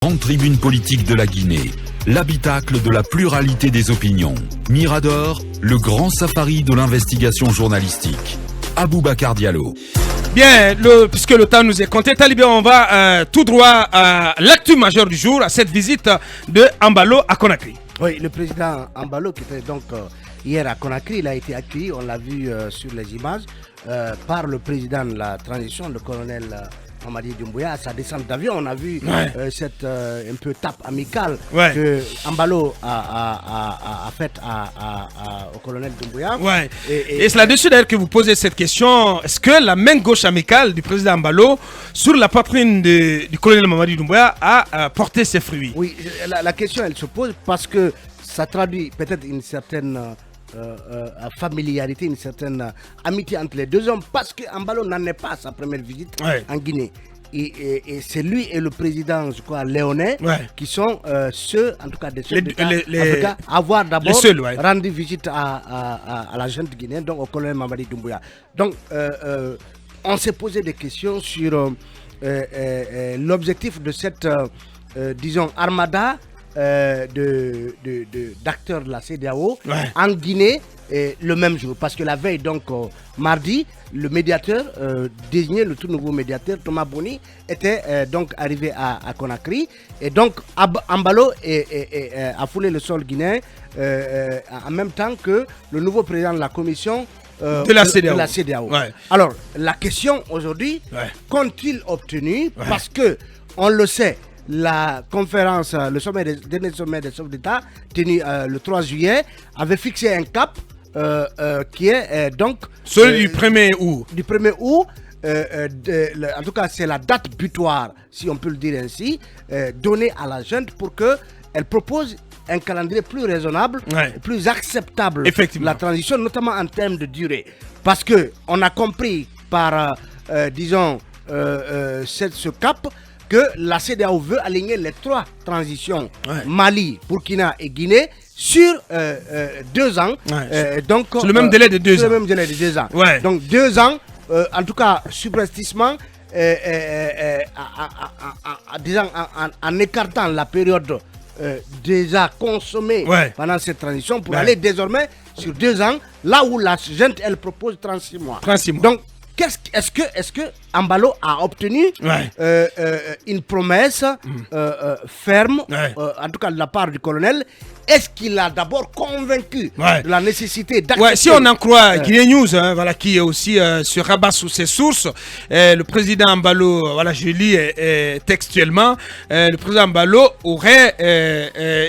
Grande tribune politique de la Guinée, l'habitacle de la pluralité des opinions. Mirador, le grand safari de l'investigation journalistique. Aboubacar Diallo. Bien, puisque le temps nous est compté, Talibé, on va tout droit à l'actu majeur du jour, à cette visite de Embalo à Conakry. Oui, le président Embalo qui était donc hier à Conakry, il a été accueilli, on l'a vu sur les images, par le président de la transition, le colonel Mamadi Doumbouya. À sa descente d'avion, on a vu cette un peu tape amicale que Embalo a faite au colonel Doumbouya. Ouais. Et c'est là-dessus d'ailleurs que vous posez cette question. Est-ce que la main gauche amicale du président Embalo sur la poitrine du colonel Mamadi Doumbouya a porté ses fruits? Oui, la question elle se pose parce que ça traduit peut-être une certaine familiarité, une certaine amitié entre les deux hommes, parce que Embalo n'en est pas à sa première visite en Guinée. Et c'est lui et le président, je crois, Léonais, qui sont ceux, en tout cas des chefs d'État africains, à avoir d'abord rendu visite à la junte guinéenne, donc au colonel Mamadi Doumbouya. Donc, on s'est posé des questions sur l'objectif de cette, disons, armada d'acteurs de la CEDEAO en Guinée le même jour, parce que la veille, donc mardi, le médiateur désigné, le tout nouveau médiateur Thomas Boni, était donc arrivé à Conakry, et donc Embalo a foulé le sol guinéen en même temps que le nouveau président de la commission de la CEDEAO. Alors la question aujourd'hui, qu'ont-ils obtenu? Parce que on le sait, la conférence, le dernier sommet des chefs d'État tenu le 3 juillet avait fixé un cap qui est donc celui du 1er août. Du 1er août, en tout cas c'est la date butoir, si on peut le dire ainsi, donnée à la junte pour qu'elle propose un calendrier plus raisonnable, plus acceptable de la transition, notamment en termes de durée. Parce qu'on a compris par, disons, ce cap, que la CEDEAO veut aligner les trois transitions, Mali, Burkina et Guinée, sur 2 ans. Donc, sur le même délai de 2 ans. Le même délai de 2 ans. Donc 2 ans, en tout cas, subrepticement, en écartant la période déjà consommée pendant cette transition pour aller désormais sur 2 ans, là où la junte, elle propose 36 mois. 36 mois. Donc, est-ce que Embalo a obtenu une promesse ferme, en tout cas de la part du colonel? Est-ce qu'il a d'abord convaincu de la nécessité d'accepter? Si on en croit Guinée News, voilà, qui est aussi se rabat sous ses sources, le président Embalo, voilà, je lis textuellement, le président Embalo aurait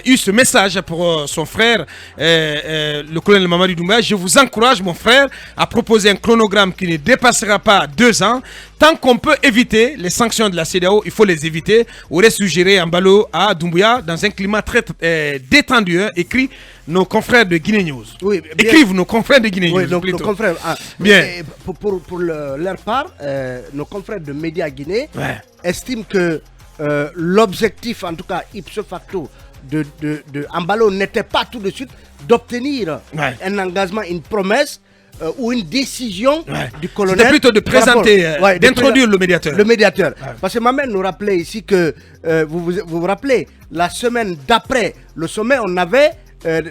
eu ce message pour son frère, le colonel Mamadi Doumbouya: je vous encourage, mon frère, à proposer un chronogramme qui ne dépassera pas 2 ans. Tant qu'on peut éviter les sanctions de la CEDEAO, il faut les éviter. Aurait suggéré Embalo à Doumbouya dans un climat très détendu, écrit nos confrères de Guinée News. Écrivent nos confrères de Guinée News. Donc nos confrères, bien. Pour leur part, nos confrères de Média Guinée estiment que l'objectif, en tout cas ipso facto, de Embalo n'était pas tout de suite d'obtenir un engagement, une promesse, ou une décision du colonel. C'était plutôt de présenter, d'introduire le médiateur. Le médiateur. Parce que Mamen nous rappelait ici que, vous vous rappelez, la semaine d'après le sommet, on avait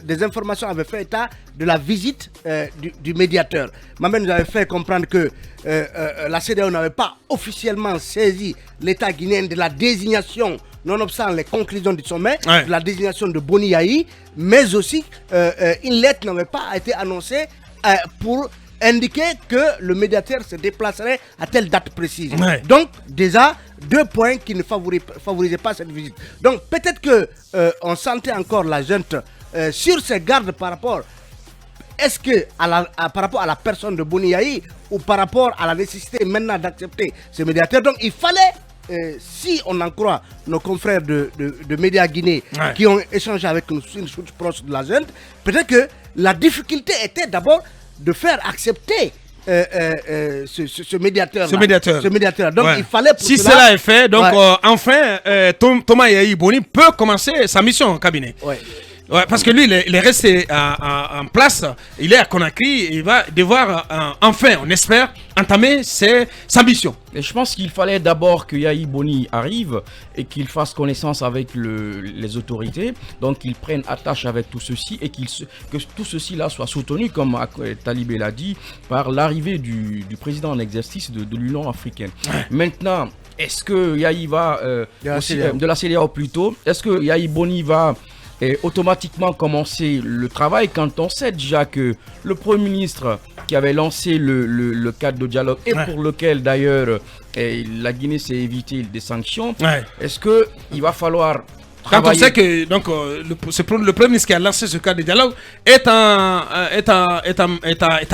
des informations, avaient fait état de la visite du médiateur. Mamen nous avait fait comprendre que la CEDEAO n'avait pas officiellement saisi l'État guinéen de la désignation, nonobstant les conclusions du sommet, de la désignation de Boni Yahi, mais aussi une lettre n'avait pas été annoncée pour indiquer que le médiateur se déplacerait à telle date précise. Donc déjà 2 points qui ne favorisaient pas cette visite. Donc peut-être que on sentait encore la junte sur ses gardes par rapport, est-ce que par rapport à la personne de Boni Yahi, ou par rapport à la nécessité maintenant d'accepter ce médiateur. Donc il fallait, si on en croit nos confrères de Média Guinée qui ont échangé avec une source proche de la junte, peut-être que la difficulté était d'abord de faire accepter ce médiateur. Donc il fallait pour cela est fait, donc enfin Thomas Yahi Boni peut commencer sa mission au cabinet. Ouais, parce que lui, il est resté en place, il est à Conakry, il va devoir enfin, on espère, entamer sa mission. Et je pense qu'il fallait d'abord que Yahi Boni arrive et qu'il fasse connaissance avec les autorités, donc qu'il prenne attache avec tout ceci et que tout ceci là soit soutenu, comme Talibé l'a dit, par l'arrivée du président en exercice de l'Union africaine. Ouais. Maintenant, est-ce que Yahi va, de la CEDEAO plutôt, est-ce que Yahi Boni va automatiquement commencer le travail quand on sait déjà que le Premier ministre qui avait lancé le cadre de dialogue et pour lequel d'ailleurs la Guinée s'est évité des sanctions, est-ce qu'il va falloir quand on sait que donc, le Premier ministre qui a lancé ce cadre de dialogue est à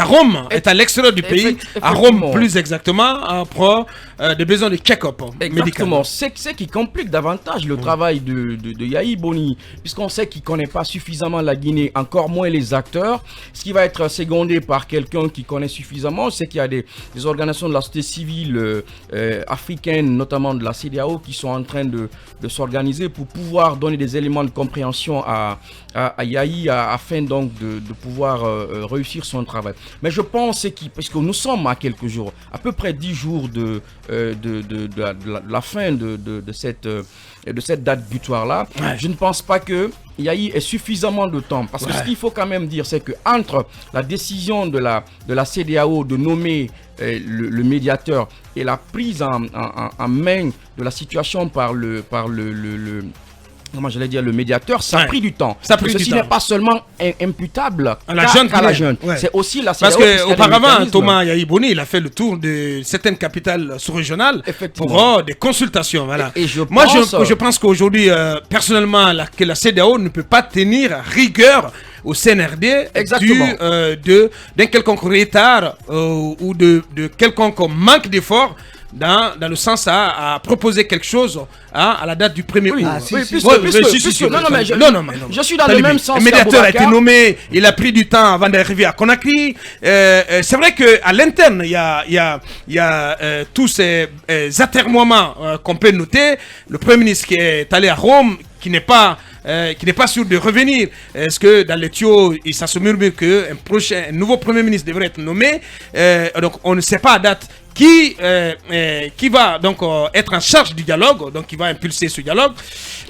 Rome, est à l'extérieur du pays, à Rome plus exactement, pour des besoins de check-up médical. C'est ce qui complique davantage le travail de Yahi Boni, puisqu'on sait qu'il ne connaît pas suffisamment la Guinée, encore moins les acteurs, ce qui va être secondé par quelqu'un qui connaît suffisamment. C'est qu'il y a des organisations de la société civile africaine, notamment de la CEDEAO, qui sont en train de s'organiser pour pouvoir donner des éléments de compréhension à Yahi afin donc de pouvoir réussir son travail. Mais je pense parce que nous sommes à quelques jours, à peu près 10 jours de la fin de cette date butoir-là, je ne pense pas que Yahi ait suffisamment de temps. Parce que ce qu'il faut quand même dire, c'est que entre la décision de la CEDEAO de nommer le médiateur et la prise en main de la situation par le comment j'allais dire, le médiateur, ça a pris du temps. Ceci n'est pas seulement imputable à la jeune. C'est aussi la CEDEAO. Parce qu'auparavant, Thomas Yahi Boni, il a fait le tour de certaines capitales sous-régionales pour des consultations. Voilà. Je pense qu'aujourd'hui, personnellement, que la CEDEAO ne peut pas tenir rigueur au CNRD d'un quelconque retard ou de quelconque manque d'effort dans le sens à proposer quelque chose à la date du 1er août. Je suis dans le même sens. Le médiateur a été nommé, il a pris du temps avant d'arriver à Conakry. C'est vrai qu'à l'interne, il y a tous ces atermoiements qu'on peut noter. Le Premier ministre qui est allé à Rome, qui n'est pas sûr de revenir. Est-ce que dans les tuyaux, ça se murmure qu'un nouveau Premier ministre devrait être nommé. Donc on ne sait pas à date qui va donc être en charge du dialogue, donc qui va impulser ce dialogue.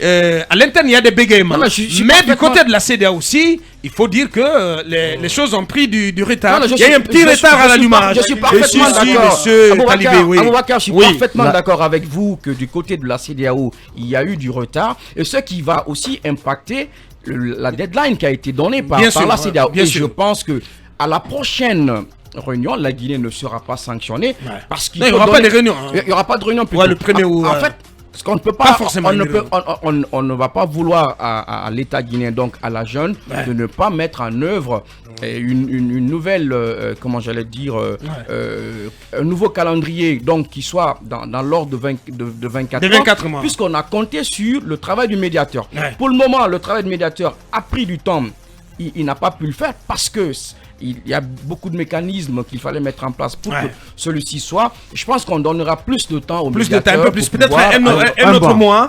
À l'interne, il y a des bégaiements. Mais du côté de la CEDEAO aussi, il faut dire que les choses ont pris du retard. Il y a eu un petit retard à l'allumage. Je suis parfaitement d'accord. Je suis parfaitement d'accord avec vous que du côté de la CEDEAO, il y a eu du retard. Et ce qui va aussi impacter la deadline qui a été donnée par la CEDEAO. Et je pense que à la prochaine réunion, la Guinée ne sera pas sanctionnée parce qu'il n'y aura pas de réunion. Il n'y aura pas de réunion. Le premier en fait, ce qu'on ne peut pas forcément. On ne va pas vouloir à l'État guinéen, donc à la jeune, de ne pas mettre en œuvre une nouvelle, comment j'allais dire, un nouveau calendrier, donc qui soit dans l'ordre de 24 mois, puisqu'on a compté sur le travail du médiateur. Pour le moment, le travail du médiateur a pris du temps. Il n'a pas pu le faire parce que il y a beaucoup de mécanismes qu'il fallait mettre en place pour que celui-ci soit. Je pense qu'on donnera plus de temps au médiateur. Un peu plus, peut-être un autre mois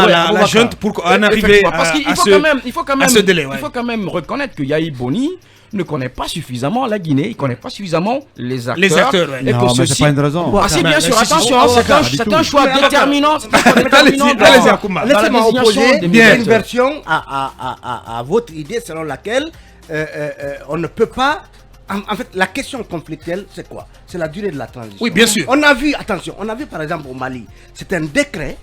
à la junte pour en arriver à ce délai. Il faut quand même reconnaître que Yahi Boni ne connaît pas suffisamment la Guinée, il ne connaît pas suffisamment les acteurs. Et non, mais c'est pas une raison. C'est bien sûr, attention, c'est un choix déterminant. Laissez-moi opposer une version à votre idée selon laquelle on ne peut pas. En fait, la question conflictuelle, c'est quoi? C'est la durée de la transition. Oui, bien sûr. On a vu par exemple au Mali, c'est un décret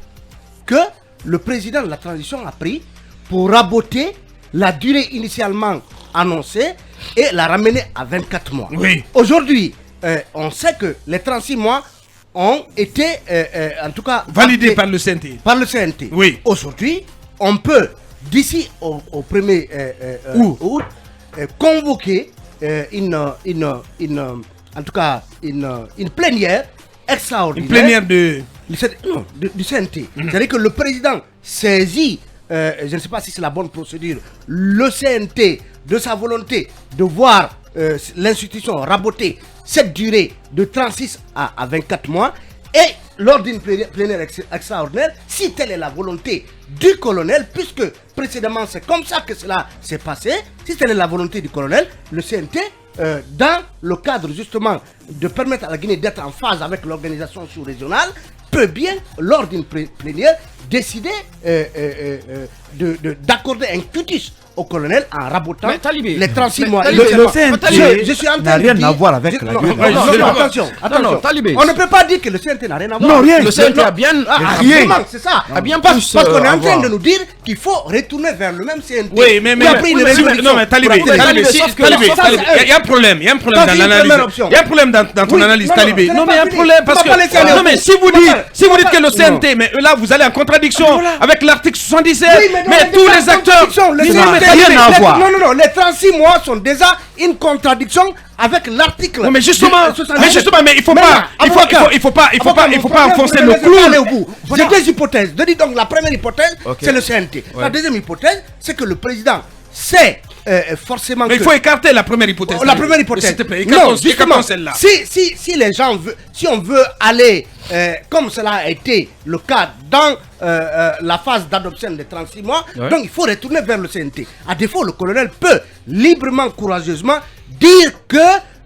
que le président de la transition a pris pour raboter la durée initialement annoncée et la ramener à 24 mois. Oui. Aujourd'hui, on sait que les 36 mois ont été, en tout cas, validés par le CNT. Par le CNT. Oui. Aujourd'hui, on peut, d'ici au 1er août, convoquer une plénière extraordinaire. Une plénière du CNT. C'est-à-dire que le président saisit, je ne sais pas si c'est la bonne procédure, le CNT de sa volonté de voir l'institution raboter cette durée de 36 à 24 mois et lors d'une plénière extraordinaire, si telle est la volonté du colonel, puisque précédemment c'est comme ça que cela s'est passé, si telle est la volonté du colonel, le CNT, dans le cadre justement de permettre à la Guinée d'être en phase avec l'organisation sous-régionale, peut bien, lors d'une plénière, décider d'accorder un cutis au colonel en rabotant les 36 mois. Le CNT je suis en n'a train de rien dire- à voir avec la durée. Non, attention. Talibé. On ne peut pas dire que le CNT n'a rien à voir. Non, rien. Le CNT a bien, Rien, c'est ça. a bien Parce plus, qu'on est à en train voir. de nous dire qu'il faut retourner vers le même CNT. Oui, mais Qui a pris une résolution non, mais Talibé, pour la Talibé, télé. si- Sauf que- Talibé, ça, Talibé, c'est- il y a un problème, il y a un problème Ça, dans c'est une l'analyse. première option. Il y a un problème dans ton Oui, analyse, non, Talibé. ce n'est Non, mais il y a pas un fini. problème On parce va pas laisser aller que au non, mais bout. si vous On va dites pas- que le CNT, mais là vous allez en contradiction avec l'article 77, Oui, non, mais tous les acteurs. le Mais CNT, non, mais rien à voir. Non, les 36 mois sont déjà une contradiction avec l'article. Oui, mais justement, mais il faut pas, enfoncer le clou. J'ai deux hypothèses. Je dis donc la première hypothèse, Ok. c'est le CNT. La Ouais. deuxième hypothèse, c'est que le président sait forcément Mais il que- faut écarter la première hypothèse. La première hypothèse. S'il te plaît, Non, écartons justement, celle-là. si les gens veulent, si on veut aller comme cela a été le cas dans la phase d'adoption des 36 mois, Ouais. donc il faut retourner vers le CNT. À défaut, le colonel peut librement, courageusement dire que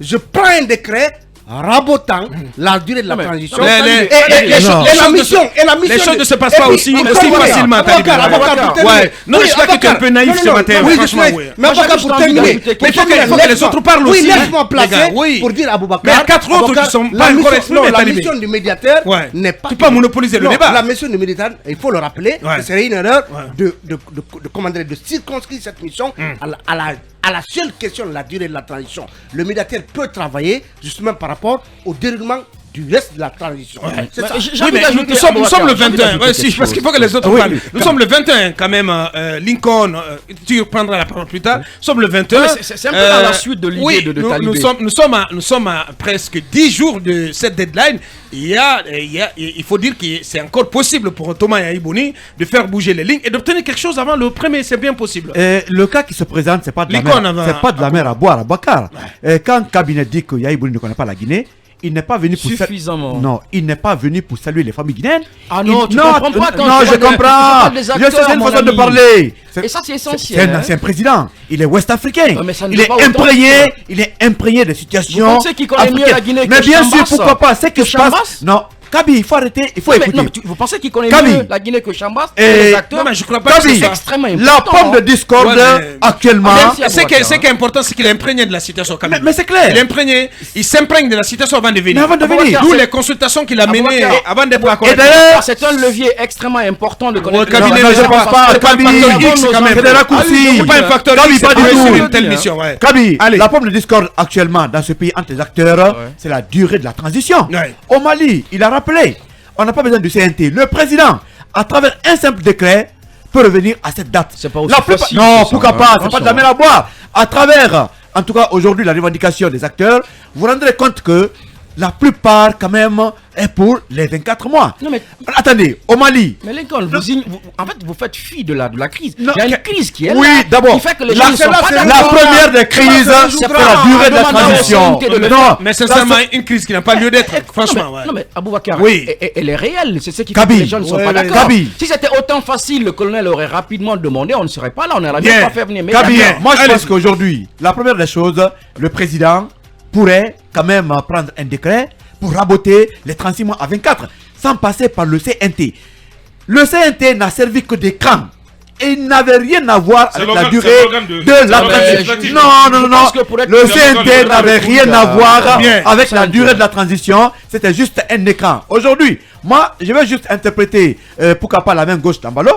je prends un décret rabotant la durée de la Non, mais- transition. non, mais- les choses ne se passent pas aussi facilement, Talibé. Ouais. Non, je suis là qui est un peu naïf ce matin, oui, franchement, je suis- oui. Mais Moi, Aboubacar, j'ai pour juste envie terminer, d'ajouter Mais il faut que les autres parlent oui, aussi, laisse-moi hein, placer les gars, oui. pour dire à Aboubacar. Mais il y a 4 autres Aboubacar, qui sont la pas encore mission- exprimés, non, la Talibé. mission du médiateur Ouais. n'est pas. Tu peux pas monopoliser le Non, débat. La mission du médiateur, il faut le rappeler, Ouais. ce serait une erreur Ouais. comment dire, de circonscrire cette mission à la seule question de la durée de la transition. Le médiateur peut travailler justement par rapport au déroulement du reste de la transition. C'est ça. Oui, mais nous sommes le 21. Ouais, si, parce qu'il faut que les autres parlent. Nous sommes le 21 quand même. Lincoln, tu reprendras la parole plus tard. Nous sommes le 21. Ouais, c'est un peu dans la suite de l'idée oui, de nous Talibé. nous sommes à presque 10 jours de cette deadline. Il faut dire que c'est encore possible pour Thomas Yaïbouni de faire bouger les lignes et d'obtenir quelque chose avant le premier. C'est bien possible. Le cas qui se présente, c'est pas de la L'icône mer, avant- c'est pas de la mer à boire à Bakar. Quand le cabinet dit que Yaïbouni ne connaît pas la Guinée, il n'est pas venu pour Suffisamment. Non, il n'est pas venu pour saluer les familles guinéennes. Ah non, tu non, comprends pas quand non, tu je parles de- tu comprends. parles des Je sais, acteurs, c'est une mon façon de ami. parler. Et ça, c'est essentiel, C'est un hein. ancien président. Il est ouest-africain. Ouais, mais ça ne Il veut est pas autant imprégné. dire. Il est imprégné des situations. Vous pensez qu'il connaît mieux africaines. la Guinée que Mais bien sûr, Chambas? pourquoi pas. C'est que Que je passe. Chambas? Non, Kaby, il faut arrêter. Il faut Mais écouter. non, mais vous pensez qu'il connaît Kaby. mieux la Guinée que Chambas Et- les acteurs? Non, mais je crois pas que Kaby, ce soit extrêmement la important, pomme de hein. discorde Ouais, mais- actuellement. Merci à Ce qui Aboubacar. est important, c'est qu'il est imprégné de la situation quand même. Mais c'est clair. Il est imprégné, il s'imprègne de la situation avant de venir. Mais avant de venir. D'où les consultations qu'il a menées Aboubacar. avant d'être à Et d'ailleurs, C'est un levier extrêmement important de connaître le cabinet, non, ne je sait pense pas. c'est pas un Kaby, facteur X quand même. c'est des raccourcis. C'est pas un facteur Kaby, X, pas c'est du pas tout. une telle mission, ouais. Kaby, Allez. la pomme de discorde actuellement dans ce pays entre les acteurs, c'est la durée de la transition. Ouais. Au Mali, il a rappelé, on n'a pas besoin du CNT. Le président, à travers un simple décret, peut revenir à cette date. C'est pas aussi La plupart- facile Non, que ça, pourquoi hein. pas, c'est pas Attention. de la mer à boire. À travers, en tout cas aujourd'hui, la revendication des acteurs, vous vous rendrez compte que la plupart, quand même, est pour les 24 mois. Non, mais- Attendez, au Mali, Mais Lincoln, en fait, vous faites fi de la crise. Non, Il y a une crise qui est là. oui, d'abord, Qui fait que les la- gens ne sont pas la d'accord. première des crises, c'est la durée de la transition. Non, Mais sincèrement, une crise qui n'a pas lieu d'être, franchement. Non mais Aboubacar, Oui. elle est réelle, c'est ce qui fait Kaby. que les gens ne sont Ouais, pas ouais, d'accord. Kaby. Si c'était autant facile, le colonel aurait rapidement demandé, on ne serait pas là, on n'aurait Bien. même pas fait venir. Mais Kaby, Bien. moi je Allez. pense qu'aujourd'hui, la première des choses, le président pourrait quand même prendre un décret pour raboter les 36 mois à 24 sans passer par le CNT. Le CNT n'a servi que d'écran. Et il n'avait rien à voir avec la durée de la transition. Non, non, pense que pour être- le CNT n'avait rien à voir Bien. avec la CNT. durée de la transition. C'était juste un écran. Aujourd'hui, moi, je vais juste interpréter, pourquoi pas la main gauche d'Ambalo.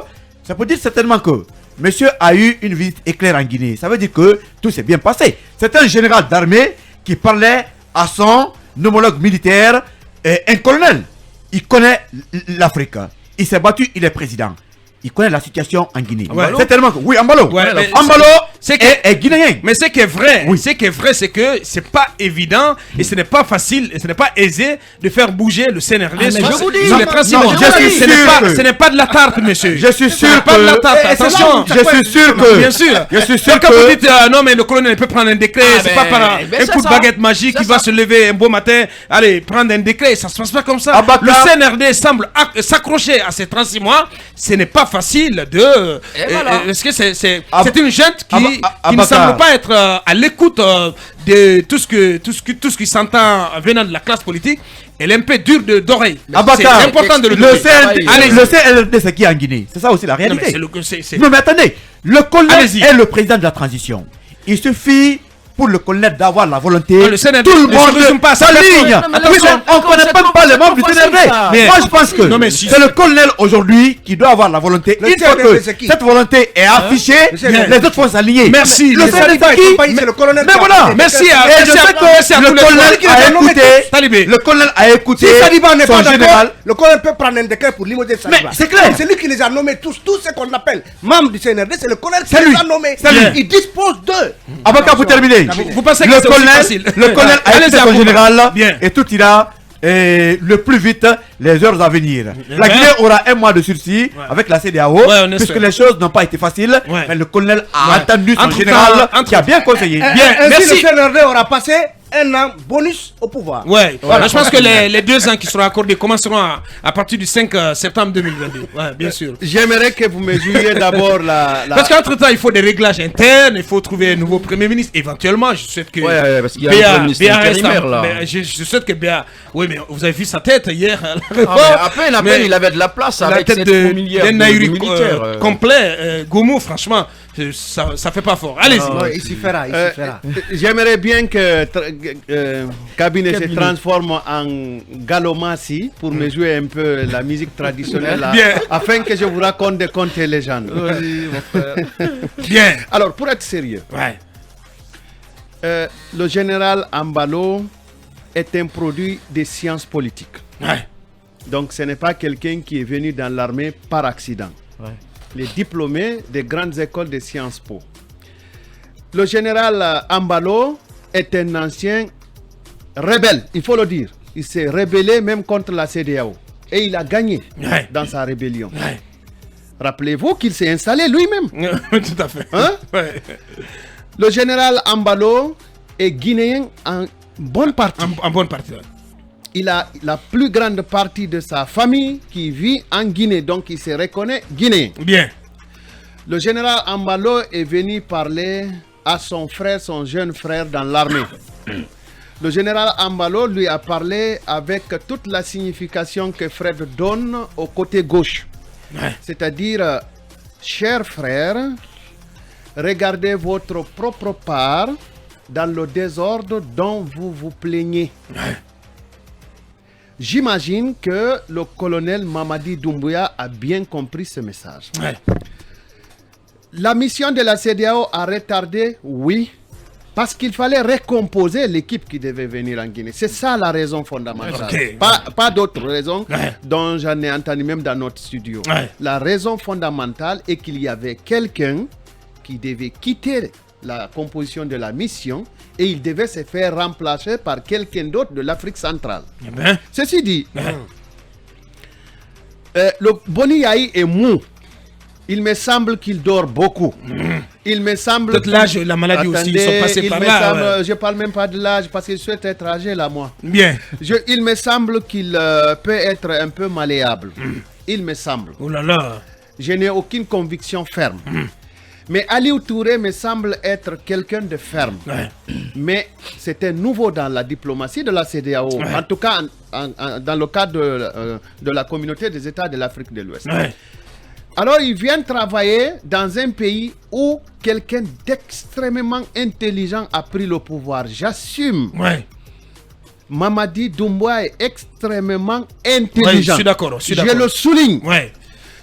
Ça peut dire certainement que monsieur a eu une visite éclair en Guinée. Ça veut dire que tout s'est bien passé. C'est un général d'armée qui parlait à son homologue militaire, un colonel. Il connaît l'Afrique. Il s'est battu, il est président. Il connaît la situation en Guinée. Ouais. C'est tellement que... Oui, Ambalo. Ouais, mais- Ambalo, est guinéen. Mais ce qui est vrai, c'est que c'est pas évident et ce n'est pas facile, et ce n'est pas aisé de faire bouger le CNRD mais je vous dis, sur les principes. non, Ce n'est pas de la tarte, monsieur. Je suis sûr Ce n'est pas de la que... tarte, attention. Je suis sûr que... Bien sûr. Je suis sûr Quand vous que... dites non mais le colonel peut prendre un décret, c'est pas par un coup de baguette magique qui va se lever un beau matin, allez prendre un décret, ça se passe pas comme ça. Abaka. Le CNRD semble s'accrocher à ces 36 mois, ce n'est pas facile de parce que c'est une gente qui ne Abaka. semble pas être à l'écoute de tout ce qui s'entend venant de la classe politique. Elle est un peu dure d'oreille. C'est Abaka, important de le le dire. CNRD, c'est qui en Guinée? C'est ça aussi la réalité. c'est- Non mais attendez, le colonel Allez-y. est le président de la transition. Il suffit pour le colonel d'avoir la volonté. Non, le CNRD tout le ne se résume monde pas à ça. s'aligne. Non, mais Oui, attention, mais on ne connaît c'est même pas les membres du pas CNRD. facile, ça. Mais- Moi je pense que Non, mais si- c'est le colonel aujourd'hui qui doit avoir la volonté. Le Une fois CNRD, que c'est qui? cette volonté est affichée, CNRD. les autres vont s'aligner. Merci. Le Les CNRD, Saliba c'est et qui? compagnie, c'est le colonel. Mais qui a voilà. fait. Merci Et je sais merci à que tous le les colonel trois. a nommé écouté. Talibé. Le colonel a écouté Si Saliba n'est son pas d'accord, général. le colonel peut prendre un décret pour limoger Saliba. Mais c'est clair. C'est lui qui les a nommés tous ce qu'on appelle membres du CNRD, c'est le colonel qui C'est les lui. a nommés. C'est lui. Il dispose d'eux. Abaka, pour terminer. Vous pensez que Le c'est aussi colonel, facile? le colonel a Allez-y, écouté son Abouba. général Bien. et tout ira le plus vite les heures à venir. La Ouais. Guinée aura un mois de sursis avec la CEDEAO Ouais, on puisque espère. les choses n'ont pas été faciles. Ouais. Mais le colonel a Ouais. entendu son Entre-temps, général qui a entre- bien conseillé. Bien, Ainsi, merci. le CNRD aura passé un an bonus au pouvoir. Ouais, voilà. Je pense que les 2 ans qui seront accordés commenceront à partir du 5 septembre 2022. Ouais, bien sûr. J'aimerais que vous mesuriez d'abord la... Parce qu'entre-temps, il faut des réglages internes, il faut trouver un nouveau Premier ministre. Éventuellement, je souhaite que. Ouais, parce qu'il y a un Premier ministre intérimaire, là. mais je souhaite que Béa. Oui, mais vous avez vu sa tête hier. à la Ah, mais réforme. à Mais peine, il avait de la place la avec tête cette de fourmilière d'un de Naïri militaires. complet. Goumou, franchement, ça fait pas fort. Allez-y. Non, il s'y fera, il s'y fera. J'aimerais bien que cabinet se transforme en Galomasi pour me jouer un peu la musique traditionnelle là, Bien. afin que je vous raconte des contes et légendes. Bien. Alors, pour être sérieux, Ouais. le général Ambalo est un produit des sciences politiques. Ouais. Donc, ce n'est pas quelqu'un qui est venu dans l'armée par accident. Les diplômés des grandes écoles de Sciences Po. Le général Ambalo est un ancien rebelle, il faut le dire. Il s'est rébellé même contre la CEDEAO. Et il a gagné Ouais. dans sa rébellion. Ouais. Rappelez-vous qu'il s'est installé lui-même. Tout à fait. Hein? Ouais. Le général Ambalo est guinéen en bonne partie. En bonne partie. Ouais. Il a la plus grande partie de sa famille qui vit en Guinée, donc il se reconnaît guinéen. Bien. Le général Ambalo est venu parler à son frère, son jeune frère dans l'armée. Le général Ambalo lui a parlé avec toute la signification que Fred donne au côté gauche. Ouais. C'est-à-dire, cher frère, regardez votre propre part dans le désordre dont vous vous plaignez. J'imagine que le colonel Mamadi Doumbouya a bien compris ce message. Ouais. La mission de la CEDEAO a retardé, oui, parce qu'il fallait recomposer l'équipe qui devait venir en Guinée. C'est ça la raison fondamentale. Ok. Pas d'autres raisons Ouais. dont j'en ai entendu même dans notre studio. Ouais. La raison fondamentale est qu'il y avait quelqu'un qui devait quitter la composition de la mission et il devait se faire remplacer par quelqu'un d'autre de l'Afrique centrale. Eh ben. Ceci dit, Ouais. le Boni Yahi est mou. Il me semble qu'il dort beaucoup. Il me semble... Peut-être l'âge, la maladie aussi, ils sont passés il par me là. semble- Ouais. Je parle même pas de l'âge parce que je souhaite être âgé là, moi. Bien. Il me semble qu'il peut être un peu malléable. Il me semble. Oh là là. Je n'ai aucune conviction ferme. Mais Aliou Touré me semble être quelqu'un de ferme. Ouais. Mais c'était nouveau dans la diplomatie de la CEDEAO. Ouais. En tout cas, dans le cadre de la communauté des États de l'Afrique de l'Ouest. Ouais. Alors, il vient travailler dans un pays où quelqu'un d'extrêmement intelligent a pris le pouvoir. J'assume. Ouais. Mamadi Doumbouya est extrêmement Ouais, intelligent. je suis d'accord. Je suis Je d'accord. le souligne. Ouais.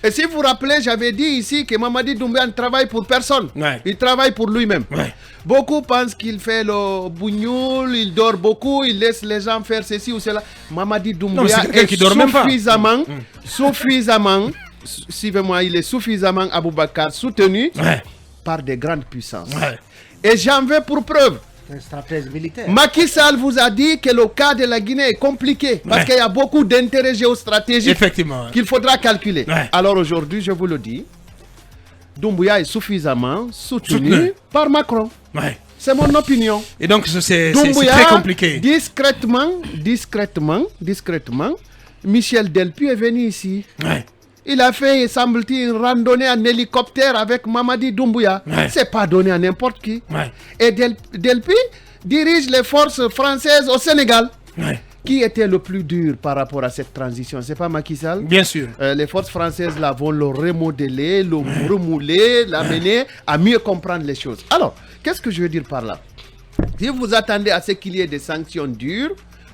Et si vous vous rappelez, j'avais dit ici que Mamadi Doumbouya ne travaille pour personne. Ouais. Il travaille pour lui-même. Ouais. Beaucoup pensent qu'il fait le bougnoul, il dort beaucoup, il laisse les gens faire ceci ou cela. Mamadi mais Doumbouya c'est quelqu'un est qui dort même pas. suffisamment, suivez-moi, il est suffisamment Aboubakar soutenu Ouais. par des grandes puissances. Ouais. Et j'en veux pour preuve. Un stratège militaire. Macky Sall vous a dit que le cas de la Guinée est compliqué parce Ouais. qu'il y a beaucoup d'intérêts géostratégiques Effectivement. qu'il faudra calculer. Ouais. Alors aujourd'hui, je vous le dis, Doumbouya est suffisamment soutenu Soutenu. par Macron. Ouais. C'est mon opinion. Et donc, c'est Doumbouya, très compliqué. discrètement, Michel Delpy est venu ici. Ouais. Il a fait, semble-t-il, une randonnée en hélicoptère avec Mamadi Doumbouya. Ouais. C'est pas donné à n'importe qui. Ouais. Et Delpy dirige les forces françaises au Sénégal. Ouais. Qui était le plus dur par rapport à cette transition? C'est pas Macky Sall? Bien sûr. Les forces françaises là vont le remodeler, le remouler, l'amener à mieux comprendre les choses. Alors, qu'est-ce que je veux dire par là? Si vous attendez à ce qu'il y ait des sanctions dures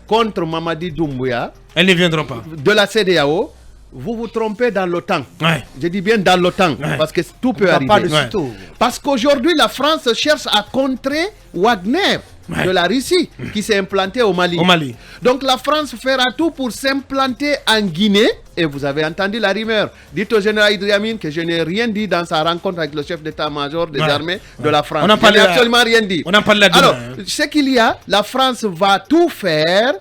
contre Mamadi Doumbouya Elles ne viendront pas. de la CEDEAO, vous vous trompez dans l'OTAN. Ouais. Je dis bien dans l'OTAN, Ouais. parce que tout peut Pas arriver. de Ouais. sitôt. Parce qu'aujourd'hui, la France cherche à contrer Wagner Ouais. de la Russie qui s'est implanté au Mali. Au Mali. Donc la France fera tout pour s'implanter en Guinée. Et vous avez entendu la rumeur. Dites au général Idi Amin que je n'ai rien dit dans sa rencontre avec le chef d'état-major des Ouais. armées de la France. On en Je parle n'ai là- absolument rien dit. On en parle là demain, Alors, hein. ce qu'il y a, la France va tout faire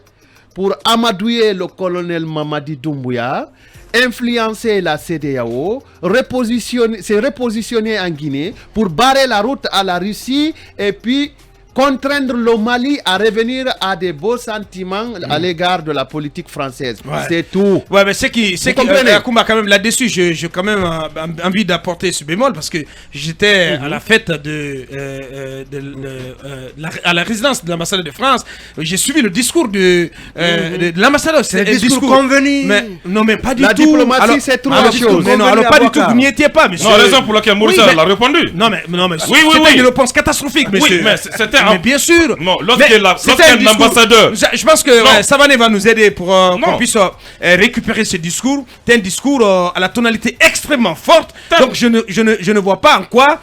pour amadouer le colonel Mamadi Doumbouya, influencer la CEDEAO, se repositionner en Guinée pour barrer la route à la Russie et puis contraindre le Mali à revenir à des beaux sentiments à l'égard de la politique française. Ouais. C'est tout. Ouais, mais c'est comprenez? Akouma, quand même, là-dessus, j'ai quand même envie d'apporter ce bémol parce que j'étais à la fête à la résidence de l'ambassadeur de France. J'ai suivi le discours de l'ambassadeur. C'est le discours convenu. Mais, non, mais pas du La tout. diplomatie, Alors- c'est trop alors, la chose. Mais non, alors pas du tout, Avocat. vous n'y étiez pas, monsieur. Non, raison pour laquelle Maurice Oui, mais- l'a répondu. Non, mais Oui, c'était oui. une réponse catastrophique, monsieur. mais c'était Mais bien sûr. Non, Mais lorsqu'un c'était un discours- ambassadeur. Je pense que Non. Savané va nous aider pour qu'on Non. puisse récupérer ce discours. C'est un discours à la tonalité extrêmement forte. Donc je ne vois pas en quoi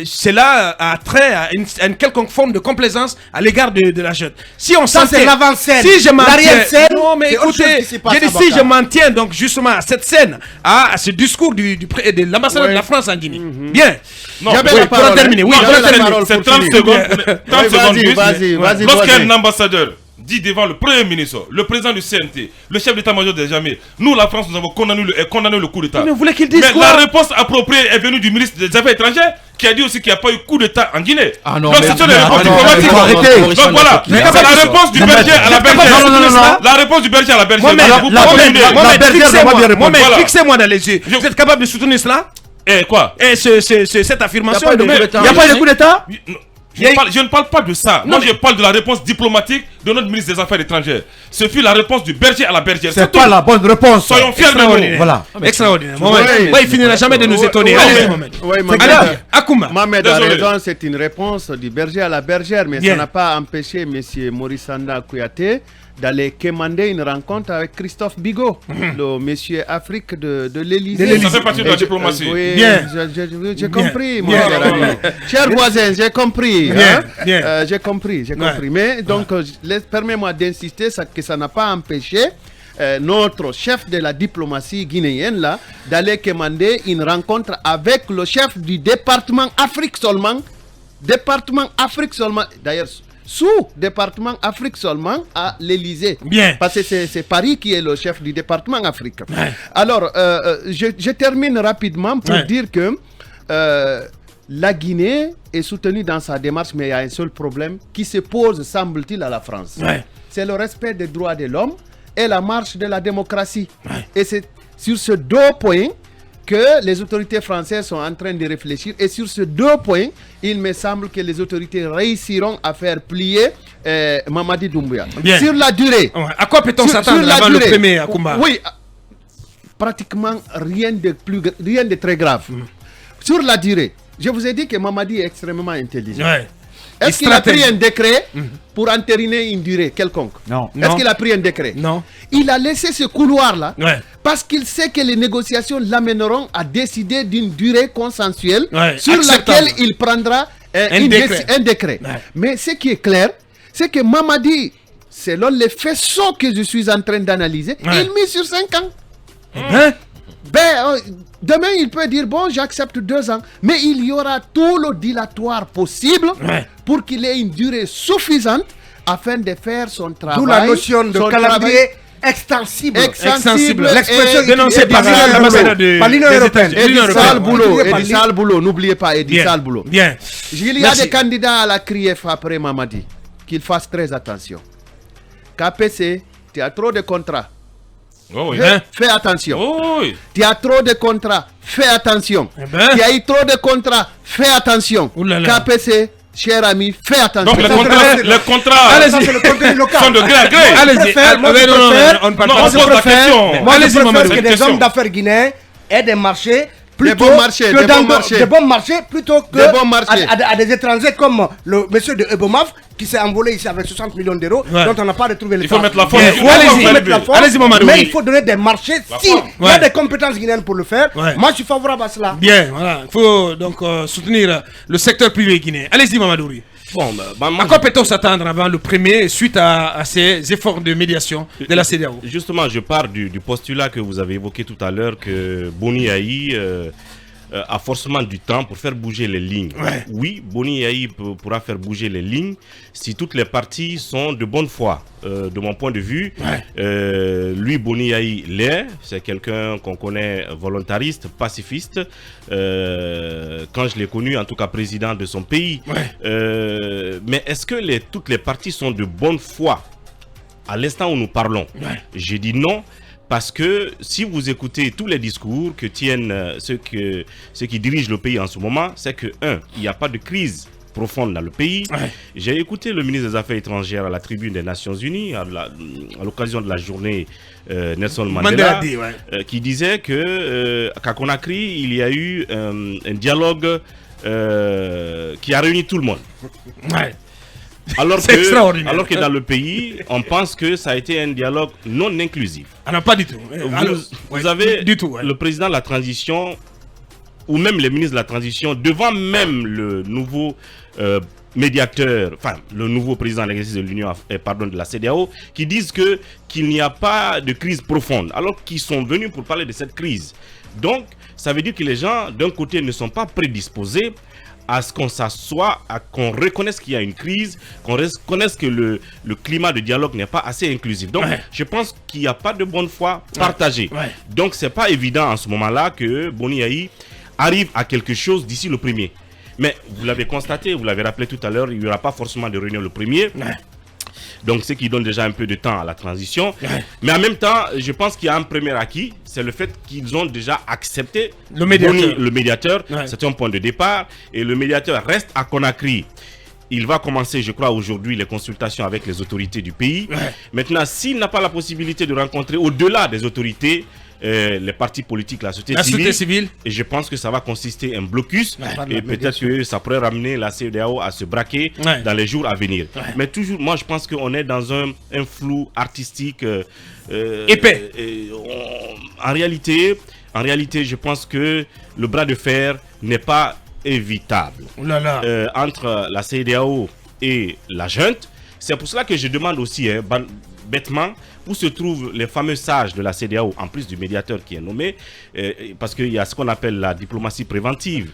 cela a trait à une quelconque forme de complaisance à l'égard de la jeune. Si on Ça, s'en c'est tient- l'avant-scène. Si je m'en tiens, L'arrière-scène, non mais c'est autre écoutez, chose qui se passe j'ai dit à si Baka. je m'en tiens donc justement à cette scène, à ce discours de l'ambassadeur de la France en Guinée. Bien. Non, J'avais oui, la pour en parole, terminer, hein. oui, J'avais pour en la terminer. parole c'est pour 30 finir. secondes. 30 Oui, secondes vas-y, juste. vas-y, Lorsqu'un vas-y. ambassadeur dit devant le Premier ministre, le président du CNT, le chef d'état-major des armées, nous, la France, nous avons condamné le coup d'État. Mais vous voulez qu'il dise Mais quoi? la réponse appropriée est venue du ministre des Affaires étrangères qui a dit aussi qu'il n'y a pas eu coup d'État en Guinée. Ah non, Donc mais- c'est une mais réponse attends, diplomatique. faut arrêter. Donc voilà, Mais c'est la réponse du berger à la bergère. Non, non, non, non. La réponse du berger à la bergère. Mohamed, Vous la pouvez bergère, donner- la bergère doit bien répondre. Mohamed, Voilà. fixez-moi dans les yeux. Vous êtes capable de soutenir cela? Eh quoi? Et cette affirmation Y a pas de de- coup d'État. Il n'y a pas eu de coup d'État? Je ne parle pas de ça. Moi, je parle de la réponse diplomatique de notre ministre des Affaires étrangères. Ce fut la réponse du berger à la bergère. C'est tout. pas la bonne réponse. Soyons fiers de nous. Voilà. Extraordinaire. Mohamed. Oui. Ouais, il finira jamais de nous étonner. Oui, Allez-y, oui. Mohamed. Oui, Alors, Mohamed. Akouma. Mohamed a Désolé. raison, c'est une réponse du berger à la bergère, mais Bien. ça n'a pas empêché M. Maurice Sanda Kouyaté d'aller quémander une rencontre avec Christophe Bigot, le monsieur Afrique de l'Élysée. Ça fait partie de la diplomatie. Oui, Bien. j'ai Bien. compris, mon Bien. cher ami. Cher voisin, j'ai compris. Bien. hein. Bien. J'ai compris. Mais donc, permets-moi d'insister que ça n'a pas empêché notre chef de la diplomatie guinéenne là d'aller commander une rencontre avec le chef du département Afrique seulement. D'ailleurs, sous-département Afrique seulement à l'Élysée. Bien. Parce que c'est Paris qui est le chef du département Afrique. Ouais. Alors, je termine rapidement pour Ouais. dire que la Guinée est soutenue dans sa démarche, mais il y a un seul problème qui se pose, semble-t-il, à la France. Ouais. C'est le respect des droits de l'homme et la marche de la démocratie. Et c'est sur ces deux points que les autorités françaises sont en train de réfléchir. Et sur ces deux points, il me semble que les autorités réussiront à faire plier Mamadi Doumbouya. Bien. Sur la durée. Ouais. À quoi peut-on Sur s'attendre la avant le durée. premier, Akouma? Oui, pratiquement rien de très grave. Sur la durée, je vous ai dit que Mamadi est extrêmement intelligent. Ouais. Est-ce qu'il a pris un décret pour entériner une durée quelconque? Non. Est-ce Non. qu'il a pris un décret? Non. Il a laissé ce couloir-là Ouais. parce qu'il sait que les négociations l'amèneront à décider d'une durée consensuelle Ouais, sur acceptable. laquelle il prendra Un décret. un décret. Ouais. Mais ce qui est clair, c'est que Mamadi, selon les faisceaux que je suis en train d'analyser, Ouais. il mise sur 5 ans. Hein? Demain, il peut dire, bon, j'accepte 2 ans. Mais il y aura tout le dilatoire possible pour qu'il ait une durée suffisante afin de faire son travail. D'où la notion de calendrier extensible. L'expression dénoncée par l'Union européenne. Et du sale boulot, n'oubliez pas, et du sale boulot. Bien. Il y a des candidats à la CRIEF après Mamadi, qu'ils fassent très attention. KPC, tu as trop de contrats. Oh oui. Fais attention. Oh oui. Tu as trop de contrats. Fais attention. Tu as eu trop de contrats. Fais attention. KPC, cher ami, fais attention. Donc les contrats Allez-y. C'est le contenu local. sont de gré à gré. Allez-y. Moi, on ne parle pas on de pose la question. je préfère Mamadou, que des question. hommes d'affaires guinéens aient des marchés plutôt bons marchés, que des dans bons marchés. des bons marchés plutôt que Des bons marchés. à des étrangers comme le monsieur de Ebomaf qui s'est envolé ici avec 60 millions d'euros dont on n'a pas retrouvé le Il faut temps. mettre la force. Allez-y, Mamadou. Mais il faut donner des marchés si il y a des compétences guinéennes pour le faire. Moi je suis favorable à cela. Bien, voilà. Il faut donc soutenir le secteur privé guinéen. Allez-y, Mamadouri. Bon, À quoi peut-on s'attendre avant le 1er suite à ces efforts de médiation de la CEDEAO? justement, je pars du postulat que vous avez évoqué tout à l'heure que Boni Yayi a forcément du temps pour faire bouger les lignes. Oui, Boni Yayi pourra faire bouger les lignes si toutes les parties sont de bonne foi. De mon point de vue, lui, Boni Yayi l'est. C'est quelqu'un qu'on connaît volontariste, pacifiste. Quand je l'ai connu, en tout cas président de son pays. Mais est-ce que toutes les parties sont de bonne foi à l'instant où nous parlons? J'ai dit non. Parce que si vous écoutez tous les discours que tiennent ceux qui dirigent le pays en ce moment, c'est que, il n'y a pas de crise profonde dans le pays. J'ai écouté le ministre des Affaires étrangères à la tribune des Nations Unies, à l'occasion de la journée Nelson Mandela, qui disait qu'à Conakry, il y a eu un dialogue qui a réuni tout le monde. Alors que dans le pays, on pense que ça a été un dialogue non inclusif. Ah non, pas du tout. Vous avez le président de la transition, ou même les ministres de la transition, devant même le nouveau médiateur, enfin le nouveau président de l'exercice de l'Union, de la CEDEAO, qui disent qu'il n'y a pas de crise profonde, alors qu'ils sont venus pour parler de cette crise. Donc, ça veut dire que les gens, d'un côté, ne sont pas prédisposés à ce qu'on s'assoie, à qu'on reconnaisse qu'il y a une crise, qu'on reconnaisse que le climat de dialogue n'est pas assez inclusif. Donc, je pense qu'il n'y a pas de bonne foi partagée. Donc, c'est pas évident en ce moment-là que Boni Yayi arrive à quelque chose d'ici le 1er. Mais vous l'avez constaté, vous l'avez rappelé tout à l'heure, il n'y aura pas forcément de réunion le 1er. Donc, ce qui donne déjà un peu de temps à la transition. Mais en même temps, je pense qu'il y a un premier acquis, c'est le fait qu'ils ont déjà accepté le médiateur. C'est un point de départ. Et le médiateur reste à Conakry. Il va commencer, je crois, aujourd'hui les consultations avec les autorités du pays. Maintenant, s'il n'a pas la possibilité de rencontrer au-delà des autorités, les partis politiques, la société civile, et je pense que ça va consister un blocus et peut-être que ça pourrait ramener la CEDEAO à se braquer dans les jours à venir. Mais toujours, moi je pense qu'on est dans un flou artistique épais. En réalité, je pense que le bras de fer n'est pas évitable entre la CEDEAO et la junte. C'est pour cela que je demande aussi, bêtement, où se trouvent les fameux sages de la CEDEAO, en plus du médiateur qui est nommé, parce qu'il y a ce qu'on appelle la diplomatie préventive,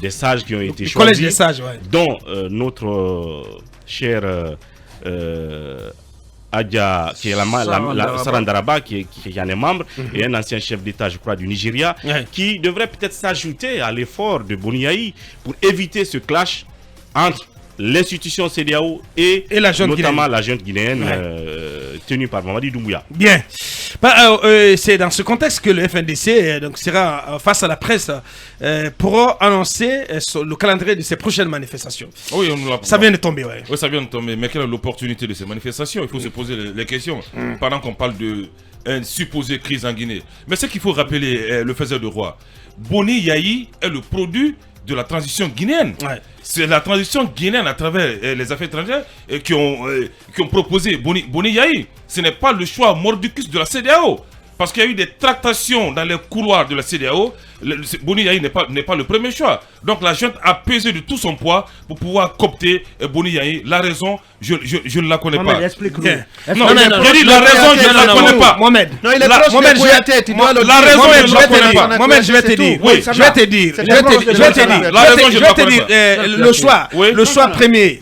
des sages qui ont été choisis, collège des sages, dont notre cher Adja, qui est la Sarandaraba, qui en est membre, et un ancien chef d'État, je crois, du Nigeria, qui devrait peut-être s'ajouter à l'effort de Boni Yayi pour éviter ce clash entre l'institution CEDEAO et notamment la junte guinéenne tenue par Mamadi Doumbouya. Bien. C'est dans ce contexte que le FNDC sera face à la presse pour annoncer le calendrier de ses prochaines manifestations. Oui, ça vient de tomber, Oui, ça vient de tomber. Mais quelle est l'opportunité de ces manifestations? Il faut se poser les questions. Pendant qu'on parle d'une supposée crise en Guinée. Mais ce qu'il faut rappeler, le faiseur de roi, Boni Yayi est le produit de la transition guinéenne. C'est la transition guinéenne à travers les affaires étrangères qui ont proposé Boni Yayi. Ce n'est pas le choix mordicus de la CEDEAO. parce qu'il y a eu des tractations dans les couloirs de la CEDEAO. Boni Yayi n'est pas le premier choix. Donc la junte a pesé de tout son poids pour pouvoir coopter Boni Yayi. La raison, je ne la connais pas. Explique-nous. Non, je dis la raison, je ne la connais pas. Mohamed, Non, il est proche de Kouyaté, tu dois le dire. La raison, je ne la connais pas. Mohamed, je vais te dire. Oui, Je vais te dire. La raison, je ne la connais pas.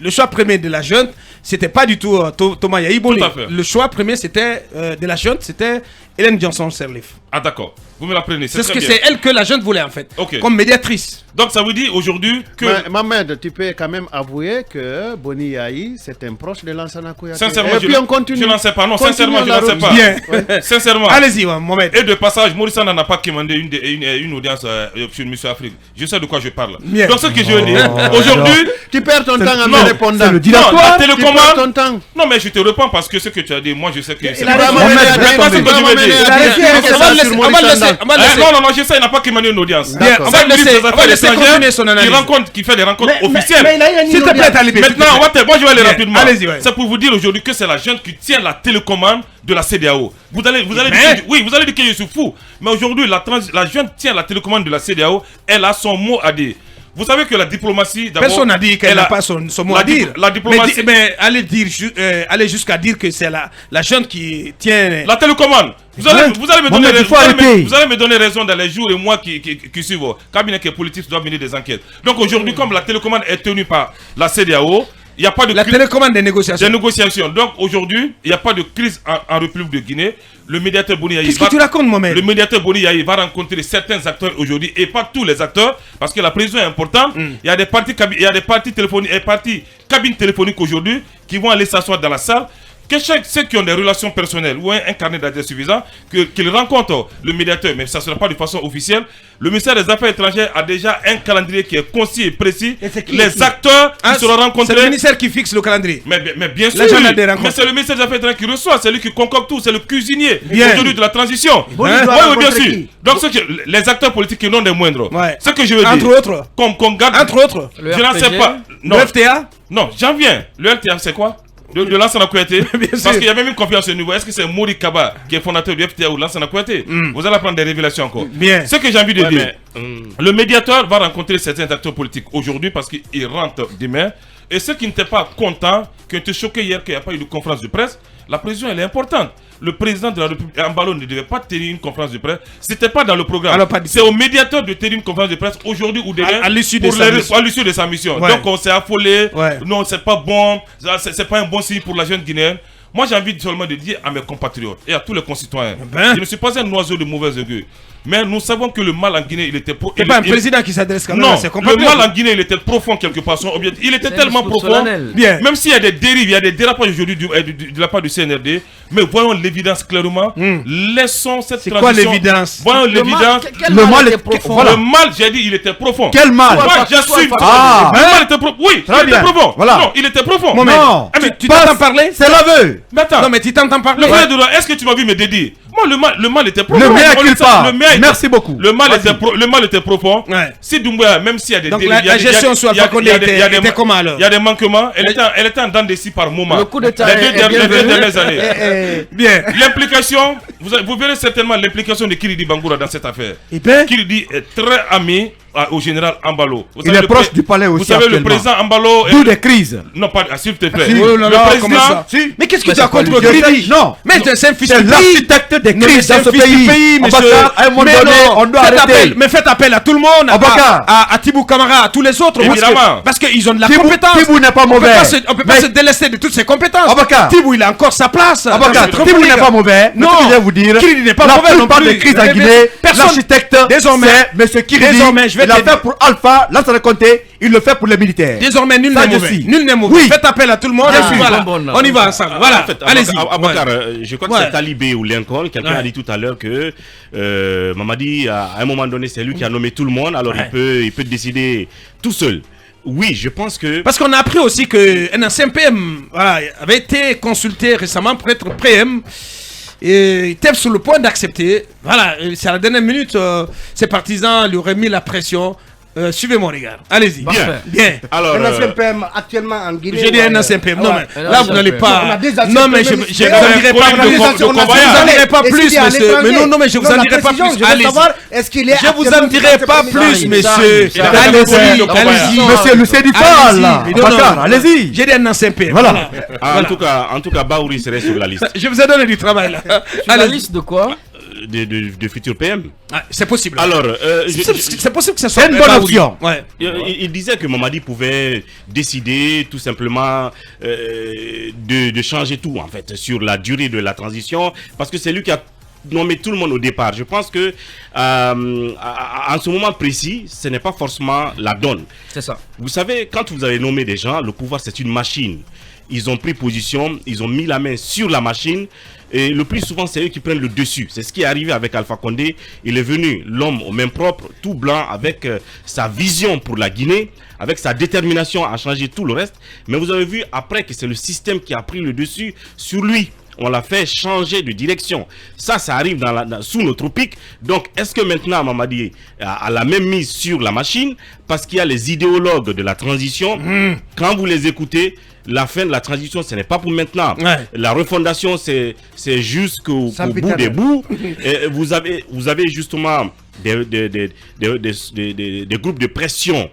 Le choix premier de la junte, c'était pas du tout Thomas Yayi Boni. Tout à fait. Le choix premier, c'était de la junte, c'était Hélène Johnson-Sirleaf. Ah d'accord, vous me l'apprenez, C'est ce très que bien. c'est elle que la junte voulait en fait, Ok. comme médiatrice. Donc ça veut dire aujourd'hui que... Mais, Mohamed, tu peux quand même avouer que Boni Yayi, c'est un proche de Lansana Kouyaté. Sincèrement, Et puis on continue. je n'en sais pas. Non, Continuons sincèrement, je la n'en sais route. pas. Bien. Sincèrement. Allez-y, Mohamed. Et de passage, Maurice n'en a pas commandé une audience sur Monsieur Afrique. Je sais de quoi je parle. Bien. Donc ce que je veux dire, aujourd'hui... Tu perds ton temps en non, me répondant. c'est le Non, dilatoire. la Tu perds ton télécommande... temps. Non, mais je te réponds parce que ce que tu as dit, moi je sais que... c'est- Il a vraiment Mohamed, mené à laisse dire- tomber. il va Il mener a à laissé- dire on que va ça le sur laisser- Maurice on va le Sanda. laisser- on va le laisser- Non, je sais, il n'a pas commandé une audience. Bien, C'est on va le laisser- ministre des on va Affaires laisser étrangères continuer son analyse. qui fait des rencontres officielles. Mais il a eu un S'il te plaît, Talibé. Maintenant, moi je vais aller Bien, rapidement. allez-y, ouais. C'est pour vous dire aujourd'hui que c'est la junte qui tient la télécommande de la CEDEAO. Vous allez Mais- dire, oui, vous allez dire que je suis fou. Mais aujourd'hui, la junte tient la télécommande de la CEDEAO. Elle a son mot à dire. Vous savez que la diplomatie, d'abord... Personne n'a dit qu'elle elle n'a a- pas son mot à dire. La diplomatie... Mais allez jusqu'à dire que c'est la junte qui tient. La télécommande. Vous allez me donner Mohamed, il faut arrêter. vous allez me donner raison dans les jours et mois qui suivent. Cabinet qui est politique doit mener des enquêtes. Donc aujourd'hui, comme la télécommande est tenue par la CEDEAO, il n'y a pas de La télécommande des des négociations. négociations. Donc aujourd'hui, il n'y a pas de crise en République de Guinée. Le médiateur Boni Yayi Qu'est-ce que tu racontes, Mohamed? le médiateur Boni Yayi va rencontrer certains acteurs aujourd'hui et pas tous les acteurs parce que la prison est importante. Il y a des parties téléphoniques et parties cabines téléphoniques aujourd'hui qui vont aller s'asseoir dans la salle. Que ceux qui ont des relations personnelles ou un carnet d'adresse suffisant, qu'ils rencontrent le médiateur, mais ça ne sera pas de façon officielle. Le ministère des Affaires étrangères a déjà un calendrier qui est concis et précis. Et c'est qui, Les acteurs qui seront C'est rencontrés. le ministère qui fixe le calendrier. Mais bien sûr, Les gens ont des rencontres. mais c'est le ministère des Affaires étrangères qui reçoit, c'est lui qui concocte tout, c'est le cuisinier Bien. aujourd'hui de la transition. Boni Hein? doit Oui, bien rencontrer sûr. qui? Donc les acteurs politiques qui n'ont des moindres. Ouais. Ce que je veux dire. Entre autres. Qu'on garde. Entre autres. Le Je n'en sais RPG. pas. Non, Le FTA. non, j'en viens. Le LTA, c'est quoi? De Lansana Kouyaté. Bien sûr. Parce qu'il y a même une confiance au niveau. Est-ce que c'est Mori Kaba qui est fondateur du FTA ou Lansana Kouyaté? Vous allez apprendre des révélations encore. Bien. Ce que j'ai envie de Ouais, dire. mais, Le médiateur va rencontrer certains acteurs politiques aujourd'hui parce qu'il rentre demain. Et ceux qui n'étaient pas contents, qui ont été choqués hier qu'il n'y a pas eu de conférence de presse, la pression elle est importante. Le président de la République, Ambalo, ne devait pas tenir une conférence de presse. C'était pas dans le programme. Alors, pas du C'est au médiateur de tenir une conférence de presse aujourd'hui ou demain À l'issue de pour sa mission. à l'issue de sa mission. Ouais. Donc on s'est affolé. Ouais. Non, c'est pas bon. C'est pas un bon signe pour la jeune Guinéenne. Moi, j'ai envie seulement de dire à mes compatriotes et à tous les concitoyens, Ben. je ne suis pas un oiseau de mauvais augure. Mais nous savons que le mal en Guinée, il était C'est pas un président qui s'adresse quand même Non, à ses le compatriotes. mal en Guinée, il était profond quelque part. Son objectif, il était C'est un tellement discours profond. solennel. Bien. Même s'il y a des dérives, il y a des dérapages aujourd'hui de la part du CNRD, mais voyons l'évidence clairement. Laissons cette C'est quoi transition. l'évidence? Voyons l'évidence. Quel Le mal mal était est- profond. voilà. Le mal, j'ai dit, il était profond. Quel mal. Moi, j'assume. Ah. Le mal était profond. Oui, Très il bien. était profond. Voilà. Non, il était profond. Mohamed, Non. Ah, mais tu Passe. t'entends parler? C'est l'aveu. Mais attends. Non, mais tu t'entends parler. Le frère de l'Ouest, est-ce que tu m'as vu me dédier? Moi, le mal était profond. Le mea On le culpa. sait, le mea était- Merci beaucoup. Le mal était profond. Ouais. Si Doumbouya, même s'il y a des Donc dérives, il y a la des- gestion il y a- sur il y a- Alpha Condé il y a des- il y a des- était comment alors? Il y a des manquements. Elle était en dents de scie par moment. Le coup d'État Les deux est dernières bienvenu. années. Bien. L'implication, vous verrez certainement l'implication de Kiridi Bangoura dans cette affaire. Et ben, Kiridi est très ami au général Ambalo. Vous Il savez, est le proche pré- du palais Vous aussi savez, le actuellement. président Ambalo. D'où des crises. Non, pas. S'il te plaît. Si. Oh là là, Le comment président. ça? Si. Mais qu'est-ce que Mais tu as c'est pas contre lui. Kiridi? Non. Mais c'est un fils C'est du pays. l'architecte des Mais crises c'est dans un ce fils du pays. monsieur. Abakar, à un moment Mais donné, non, on doit faites arrêter. appel- mais faites appel à tout le monde, Abakar. à Tibou Kamara, à tous les autres. Évidemment. Parce qu'ils ont de la Tibou- compétence. Tibou n'est pas On peut mauvais. on peut pas Mais- se délester de toutes ses compétences. Abakar. Tibou, il a encore sa place. Abakar, dans cette Tibou n'est République. pas mauvais. Mais Non. ce que je vais vous dire, Kiridi n'est pas la mauvais non plupart plus. des crises Mais en Guinée, personne- l'architecte, Désormais- c'est M. Kiridi. désormais, je vais il l'a te fait dire- pour Alpha, Lansana Conté, il le fait pour les militaires. Désormais, nul Ça, n'est je mauvais. suis. Nul n'est mauvais. Oui. Faites appel à tout le monde. Je et puis suis. voilà. Bon, On y va ensemble. Voilà. En fait, Allez-y. Abakar, Ouais. je crois Ouais. que c'est Talibé ou Lincoln. Quelqu'un Ouais. a dit tout à l'heure que Mamadi, à un moment donné, c'est lui qui a nommé tout le monde. Alors il peut décider tout seul. Oui, je pense que... Parce qu'on a appris aussi qu'un ancien PM voilà, avait été consulté récemment pour être PM. Et il était sur le point d'accepter. Voilà, c'est à la dernière minute, ses partisans lui auraient mis la pression. Suivez mon regard. Allez-y. Bien. Alors, un ancien PM actuellement en Guinée. J'ai dit un ancien PM. Non, mais là, vous n'allez pas. Non, mais je vous en dirai pas plus. Je vous en dirai pas plus, monsieur. Mais non, mais je vous en dirai pas plus. Allez-y. Je vous en dirai pas plus, monsieur. Allez-y. Monsieur Lucien Dupal. Allez-y. J'ai dit un ancien PM. Voilà. En tout cas, Baouri serait sur la liste. Je vous ai donné du travail là. Sur la liste de quoi? De futurs PM. C'est possible. Alors, c'est possible que ça soit une bonne option. Il disait que Mamadi pouvait décider tout simplement de changer tout en fait sur la durée de la transition parce que c'est lui qui a nommé tout le monde au départ. Je pense que en ce moment précis, ce n'est pas forcément la donne. C'est ça. Vous savez, quand vous avez nommé des gens, le pouvoir c'est une machine. Ils ont pris position, ils ont mis la main sur la machine. Et le plus souvent, c'est eux qui prennent le dessus. C'est ce qui est arrivé avec Alpha Condé. Il est venu, l'homme aux mains propres, tout blanc, avec sa vision pour la Guinée, avec sa détermination à changer tout le reste. Mais vous avez vu après que c'est le système qui a pris le dessus sur lui. On l'a fait changer de direction. Ça arrive sous nos tropiques. Donc, est-ce que maintenant Mamadi a la même mise sur la machine? Parce qu'il y a les idéologues de la transition. Quand vous les écoutez, la fin de la transition, ce n'est pas pour maintenant. La refondation, c'est jusqu'au bout des bouts. Et vous avez justement des groupes de pression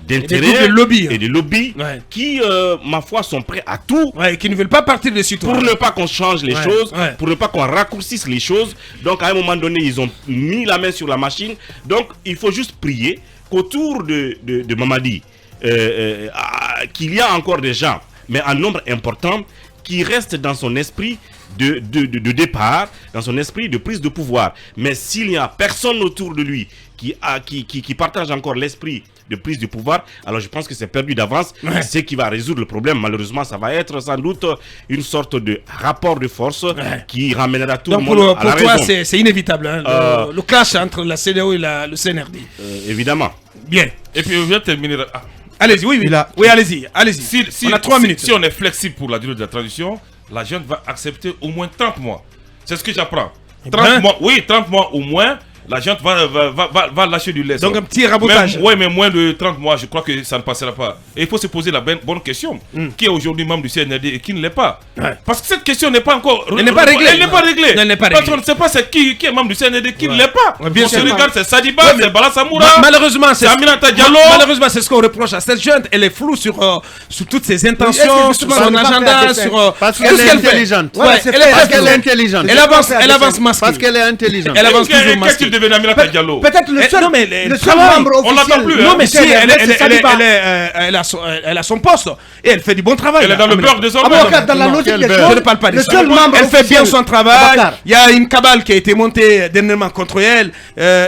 d'intérêt et des lobbies qui, ma foi, sont prêts à tout. Qui ne veulent pas partir de citoyens. Pour ne pas qu'on change les choses, pour ne pas qu'on raccourcisse les choses. Donc, à un moment donné, ils ont mis la main sur la machine. Donc, il faut juste prier qu'autour de Mamadi, qu'il y a encore des gens, mais un nombre important, qui restent dans son esprit de départ, dans son esprit de prise de pouvoir. Mais s'il n'y a personne autour de lui qui partage encore l'esprit de prise de pouvoir, alors je pense que c'est perdu d'avance. C'est qui va résoudre le problème. Malheureusement, ça va être sans doute une sorte de rapport de force qui ramènera tout le monde à la raison. Pour toi, c'est inévitable, hein, le clash entre la CEDEAO et le CNRD. Évidemment. Bien. Et puis, je viens de terminer. Allez-y, oui, allez-y. Si, on a 3 minutes. Si on est flexible pour la durée de la transition, la jeune va accepter au moins 30 mois. C'est ce que j'apprends. 30 mois, oui, 30 mois au moins. La gente va lâcher du lait. Donc un petit rabotage. Oui, mais moins de 30 mois, je crois que ça ne passera pas. Et il faut se poser la bonne question. Qui est aujourd'hui membre du CNRD et qui ne l'est pas? Parce que cette question n'est pas encore... Elle n'est pas réglée. Elle n'est pas réglée. Elle n'est pas Parce qu'on ne sait pas qui est membre du CNRD, qui ne l'est pas. Bien sûr. On se regarde, c'est Sadiba, c'est Bala Samoura. Malheureusement, c'est Aminata Diallo. Malheureusement, c'est ce qu'on reproche à cette jeune. Elle est floue sur toutes ses intentions, sur son agenda, sur... Parce qu'elle est intelligente. Parce qu'elle est intelligente. Elle avance masquée. Parce qu'elle est intelligente. Elle avance toujours masquée. Qu'est-ce qu'il devient Aminata Diallo? Peut-être le seul membre officiel. On l'attend plus. Non, mais si, elle a son poste et elle fait du bon travail. Elle est dans le beurre des hommes. Dans la logique des choses, je ne parle pas de ça. Elle fait bien son travail. Il y a une cabale qui a été montée dernièrement contre elle.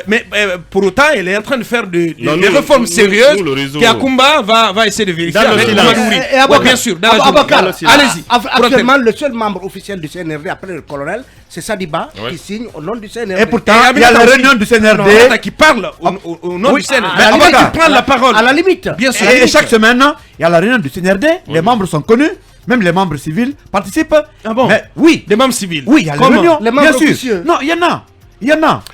Mais pour autant, elle est en train de faire des réformes sérieuses. Akumba va essayer de vérifier. Et bien sûr. Allez-y. Actuellement, le seul membre officiel du CNRD après le colonel, c'est Sadiba qui signe au nom du CNRD. Et pourtant, il y a la réunion du CNRD qui parle au nom du CNRD. Qui prend la parole. À la limite. Bien sûr. Et chaque semaine, il y a la réunion du CNRD. Les membres sont connus. Même les membres civils participent. Ah bon? Mais oui. Les membres civils. Oui, il y a les réunions. Les membres officieux. Non, il y en a. Il y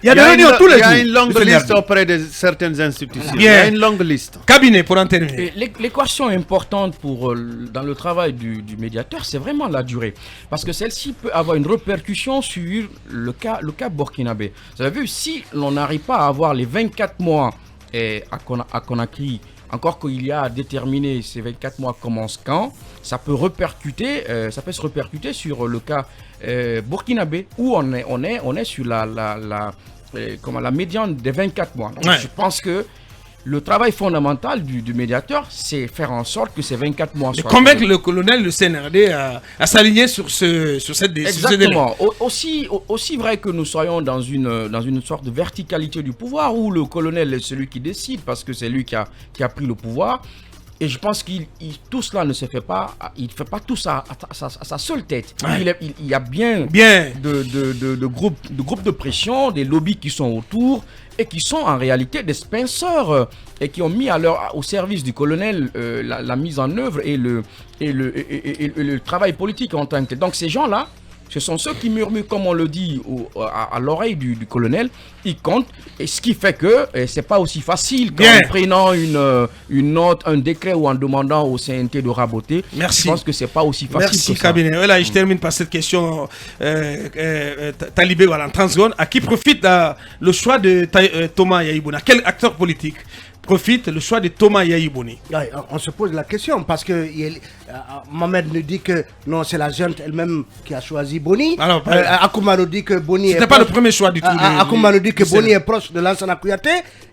a des réunions tous les jours. Il y a une longue liste auprès de certaines institutions. Bien. Il y a une longue liste. Cabinet pour en terminer. L'équation importante dans le travail du médiateur, c'est vraiment la durée. Parce que celle-ci peut avoir une répercussion sur le cas burkinabé. Vous avez vu, si l'on n'arrive pas à avoir les 24 mois à Conakry, encore qu'il y a à déterminer ces 24 mois commencent quand, ça peut se répercuter sur le cas burkinabé où on est sur la médiane des 24 mois. Donc, je pense que le travail fondamental du médiateur, c'est faire en sorte que ces 24 mois soient... Convaincre le colonel, le CNRD à s'aligner sur cette décision. Exactement. Aussi vrai que nous soyons dans une sorte de verticalité du pouvoir où le colonel est celui qui décide parce que c'est lui qui a pris le pouvoir. Et je pense que tout cela ne se fait pas, il ne fait pas tout ça à sa seule tête. Il y a bien de groupes de pression, des lobbies qui sont autour et qui sont en réalité des Spencers et qui ont mis au service du colonel la mise en œuvre et le travail politique en tant que tel. Donc ces gens-là Ce sont ceux qui murmurent, comme on le dit, à l'oreille du colonel. Ils comptent. Et ce qui fait que c'est pas aussi facile qu'en prenant une note, un décret ou en demandant au CNT de raboter. Merci. Je pense que c'est pas aussi facile. Merci, que ça. cabinet. Voilà, je termine par cette question. Talibé, voilà, en 30 secondes. À qui profite le choix de Thomas Yahibouni? À quel acteur politique profite le choix de Thomas Yahibouni? On se pose la question parce que Mohamed nous dit que non, c'est la junte elle-même qui a choisi Boni. Akouma nous dit que Boni c'était pas le premier choix du tout. Akouma nous dit que Boni est proche de Lansana Kouyaté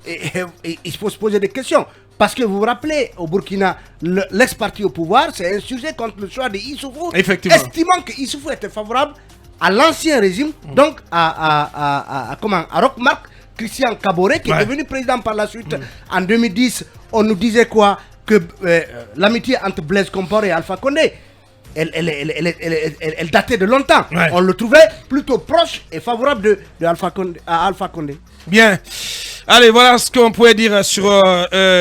et il faut se poser des questions. Parce que vous vous rappelez, au Burkina, l'ex-parti au pouvoir s'est insurgé contre le choix de Issoufou, estimant que Issoufou était favorable à l'ancien régime, donc à Rochmark Christian Kaboré, qui est devenu président par la suite. En 2010, on nous disait quoi? Que l'amitié entre Blaise Compaoré et Alpha Condé, elle datait de longtemps. On le trouvait plutôt proche et favorable à Alpha Condé. Bien. Allez, voilà ce qu'on pouvait dire sur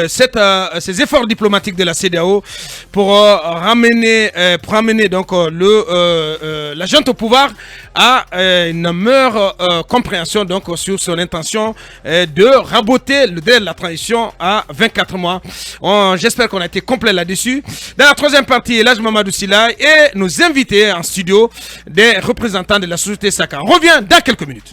ces efforts diplomatiques de la CEDEAO pour ramener donc la junte au pouvoir à une meilleure compréhension donc sur son intention de raboter le délai de la transition à 24 mois. J'espère qu'on a été complet là-dessus. Dans la troisième partie, Elhadj Mamadou Sylla et nos invités en studio, des représentants de la société Saka. On revient dans quelques minutes.